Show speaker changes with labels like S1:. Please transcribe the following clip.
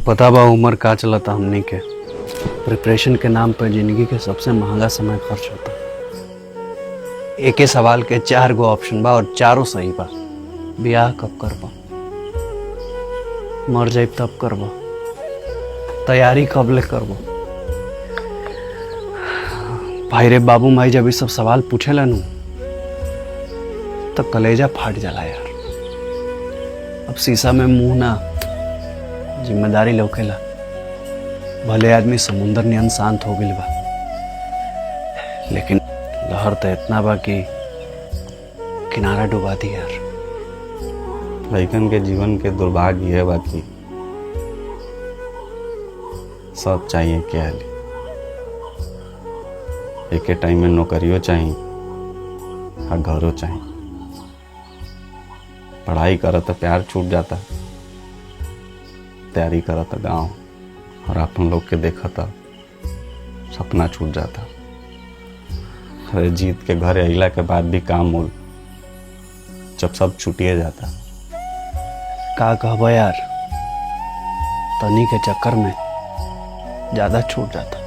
S1: पता बा उम्र का चलता हमनी के प्रिपरेशन के नाम पर जिंदगी के सबसे महंगा समय खर्च होता। एक ही सवाल के 4 गो ऑप्शन बा और चारों सही बा। ब्याह कब करबा, मर जाइब तब करबा, तैयारी कब ले करबा। भाई रे बाबू माई जब ये सब सवाल पूछेला नु तब कलेजा फाट जाला यार। अब शीशा में मुंह ना जिम्मेदारी लौकेला। भले आदमी समुंदर नियन शांत हो गइल बा, लेकिन लहर तो इतना बा कि किनारा डुबा दी यार।
S2: लइकन के जीवन के दुर्भाग्य है बाकी सब चाहिए क्या है। एक टाइम में नौकरियों चाहिए और घरों चाहिए। पढ़ाई करा तो प्यार छूट जाता, तैयारी करा तो गाँव और अपन लोग के देखा था सपना छूट जाता। अरे जीत के घर अइला के बाद भी काम हो जब सब छूटिए जाता।
S1: का कहबा यार, तनी के चक्कर में ज्यादा छूट जाता।